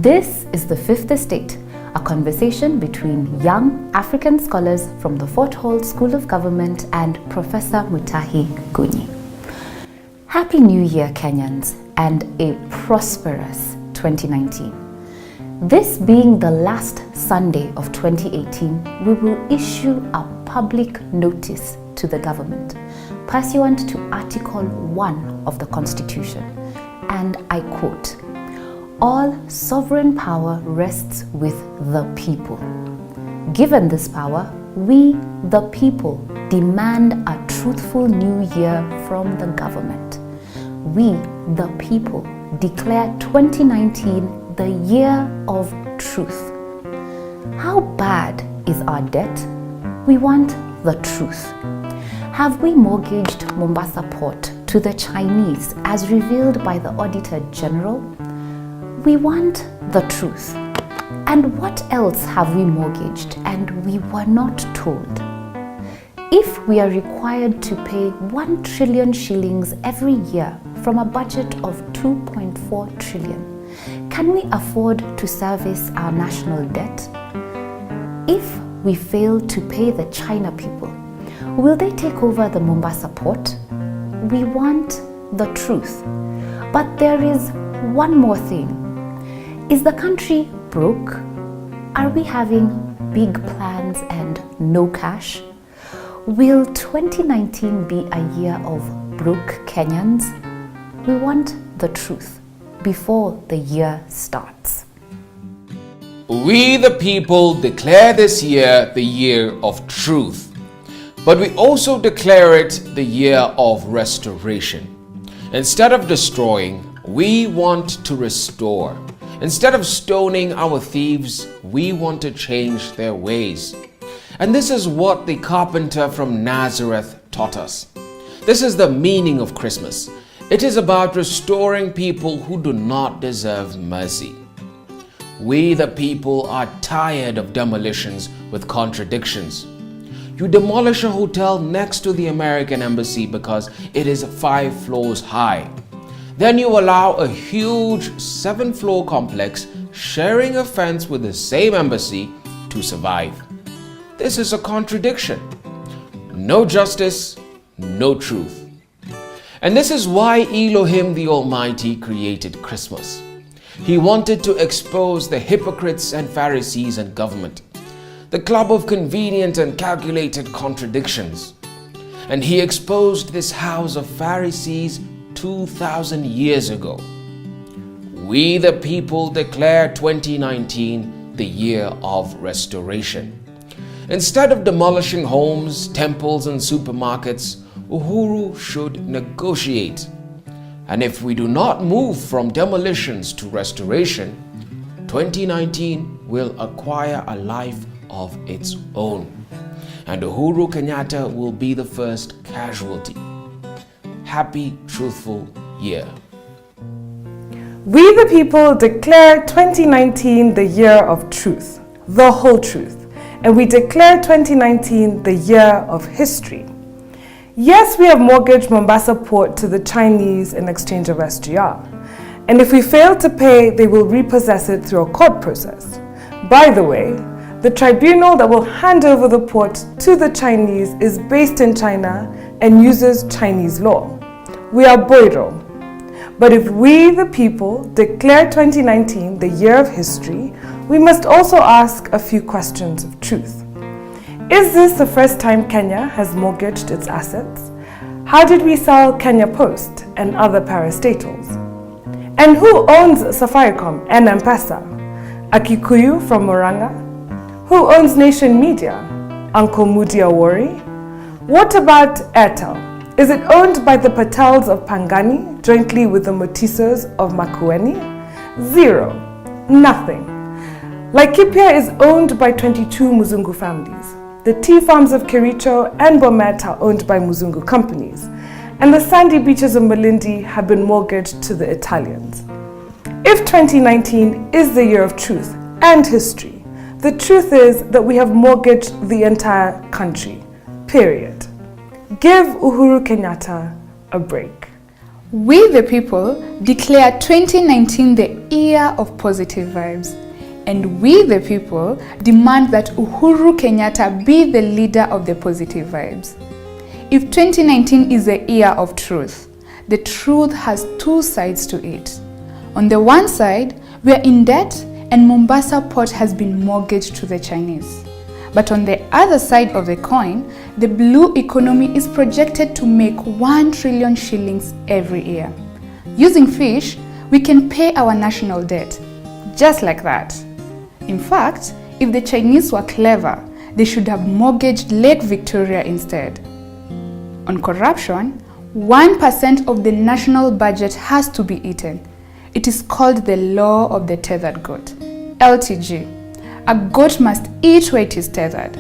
This is the Fifth Estate, a conversation between young African scholars from the Fort Hall School of Government and Professor Mutahi Gunyi. Happy New Year, Kenyans, and a prosperous 2019. This being the last Sunday of 2018, we will issue a public notice to the government pursuant to Article 1 of the Constitution, and I quote, "All sovereign power rests with the people. Given this power, we, the people, demand a truthful new year from the government. We, the people, declare 2019 the year of truth." How bad is our debt? We want the truth. Have we mortgaged Mombasa Port to the Chinese as revealed by the Auditor General? We want the truth. And what else have we mortgaged and we were not told? If we are required to pay 1 trillion shillings every year from a budget of 2.4 trillion, can we afford to service our national debt? If we fail to pay the China people, will they take over the Mombasa port? We want the truth. But there is one more thing. Is the country broke? Are we having big plans and no cash? Will 2019 be a year of broke Kenyans? We want the truth before the year starts. We the people declare this year the year of truth, but we also declare it the year of restoration. Instead of destroying, we want to restore. Instead of stoning our thieves, we want to change their ways. And this is what the carpenter from Nazareth taught us. This is the meaning of Christmas. It is about restoring people who do not deserve mercy. We the people are tired of demolitions with contradictions. You demolish a hotel next to the American embassy because it is 5 floors high. Then you allow a huge 7-floor complex sharing a fence with the same embassy to survive. This is a contradiction. No justice, no truth. And this is why Elohim the Almighty created Christmas. He wanted to expose the hypocrites and Pharisees in government, the club of convenient and calculated contradictions. And he exposed this house of Pharisees 2,000 years ago. We the people declare 2019 the year of restoration. Instead of demolishing homes, temples, and supermarkets, Uhuru should negotiate. And if we do not move from demolitions to restoration, 2019 will acquire a life of its own. And Uhuru Kenyatta will be the first casualty. Happy, truthful year. We the people declare 2019 the year of truth, the whole truth. And we declare 2019 the year of history. Yes, we have mortgaged Mombasa Port to the Chinese in exchange of SGR. And if we fail to pay, they will repossess it through a court process. By the way, the tribunal that will hand over the port to the Chinese is based in China and uses Chinese law. We are Boiro. But if we, the people, declare 2019 the year of history, we must also ask a few questions of truth. Is this the first time Kenya has mortgaged its assets? How did we sell Kenya Post and other parastatals? And who owns Safaricom and M-Pesa? A Kikuyu from Moranga? Who owns Nation Media? Uncle Mudi Awori? What about Airtel? Is it owned by the Patels of Pangani jointly with the Motisos of Makueni? Zero. Nothing. Laikipia is owned by 22 Muzungu families. The tea farms of Kericho and Bomet are owned by Muzungu companies. And the sandy beaches of Malindi have been mortgaged to the Italians. If 2019 is the year of truth and history, the truth is that we have mortgaged the entire country. Period. Give Uhuru Kenyatta a break. We the people declare 2019 the year of positive vibes. And we the people demand that Uhuru Kenyatta be the leader of the positive vibes. If 2019 is the year of truth, the truth has two sides to it. On the one side, we are in debt and Mombasa port has been mortgaged to the Chinese. But on the other side of the coin, the blue economy is projected to make 1 trillion shillings every year. Using fish, we can pay our national debt, just like that. In fact, if the Chinese were clever, they should have mortgaged Lake Victoria instead. On corruption, 1% of the national budget has to be eaten. It is called the law of the tethered goat, LTG. A goat must eat where it is tethered.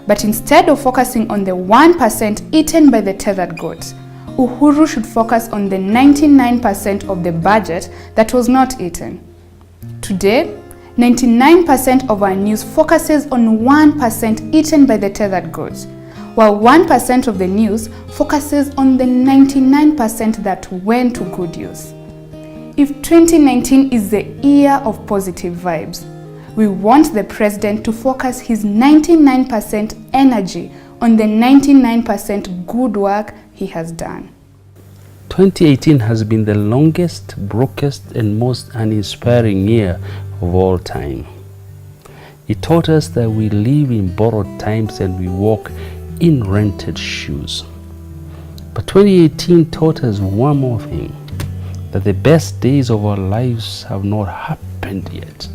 But instead of focusing on the 1% eaten by the tethered goat, Uhuru should focus on the 99% of the budget that was not eaten. Today, 99% of our news focuses on 1% eaten by the tethered goat, while 1% of the news focuses on the 99% that went to good use. If 2019 is the year of positive vibes, we want the president to focus his 99% energy on the 99% good work he has done. 2018 has been the longest, brokest, and most uninspiring year of all time. It taught us that we live in borrowed times and we walk in rented shoes. But 2018 taught us one more thing, that the best days of our lives have not happened yet.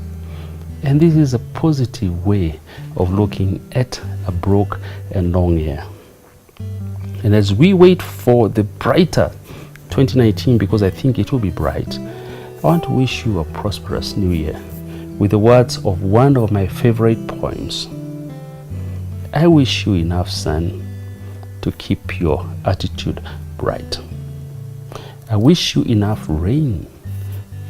And this is a positive way of looking at a broke and long year. And as we wait for the brighter 2019, because I think it will be bright, I want to wish you a prosperous new year with the words of one of my favorite poems. I wish you enough sun to keep your attitude bright. I wish you enough rain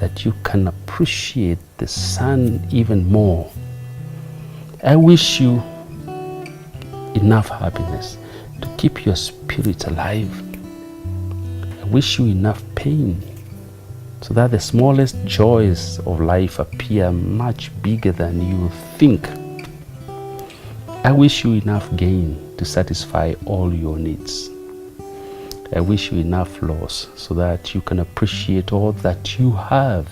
that you can appreciate the sun even more. I wish you enough happiness to keep your spirit alive. I wish you enough pain so that the smallest joys of life appear much bigger than you think. I wish you enough gain to satisfy all your needs. I wish you enough loss so that you can appreciate all that you have.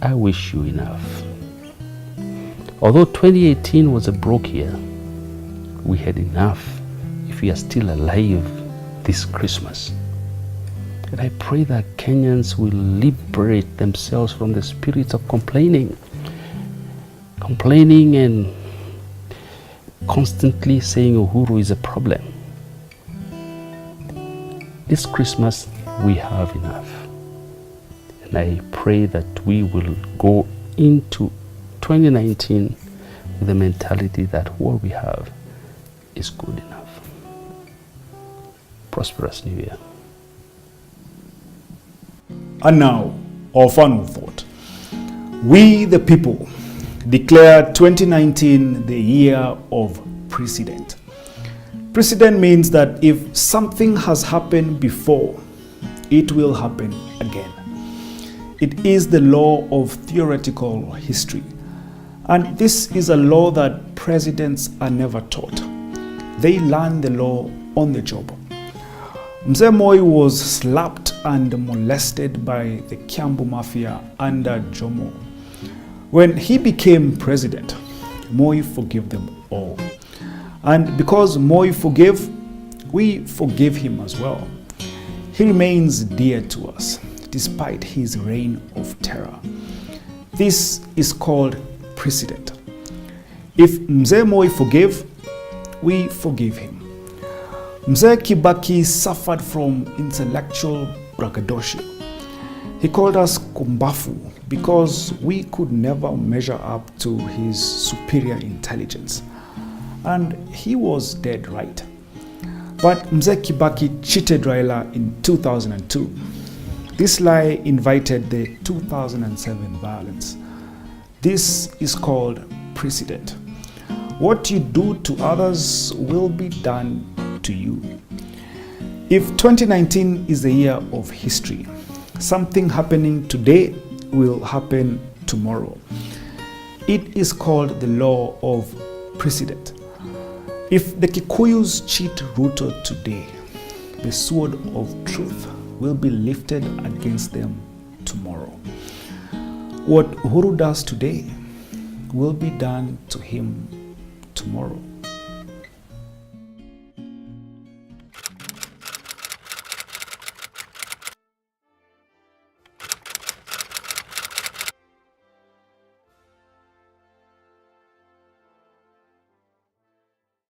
I wish you enough. Although 2018 was a broke year, we had enough if we are still alive this Christmas. And I pray that Kenyans will liberate themselves from the spirit of complaining and constantly saying Uhuru is a problem. This Christmas we have enough. And I pray that we will go into 2019 with the mentality that what we have is good enough. Prosperous New Year. And now, our final thought. We the people declare 2019 the year of precedent. Precedent means that if something has happened before, it will happen again. It is the law of theoretical history. And this is a law that presidents are never taught. They learn the law on the job. Mzee Moi was slapped and molested by the Kiambu Mafia under Jomo. When he became president, Moi forgave them all. And because Moi forgave, we forgive him as well. He remains dear to us, despite his reign of terror. This is called precedent. If Mzee Moi forgave, we forgive him. Mzee Kibaki suffered from intellectual braggadocio. He called us kumbafu because we could never measure up to his superior intelligence. And he was dead right. But Mzee Kibaki cheated Raila in 2002. This lie invited the 2007 violence. This is called precedent. What you do to others will be done to you. If 2019 is the year of history, something happening today will happen tomorrow. It is called the law of precedent. If the Kikuyus cheat Ruto today, the sword of truth will be lifted against them tomorrow. What Uhuru does today will be done to him tomorrow.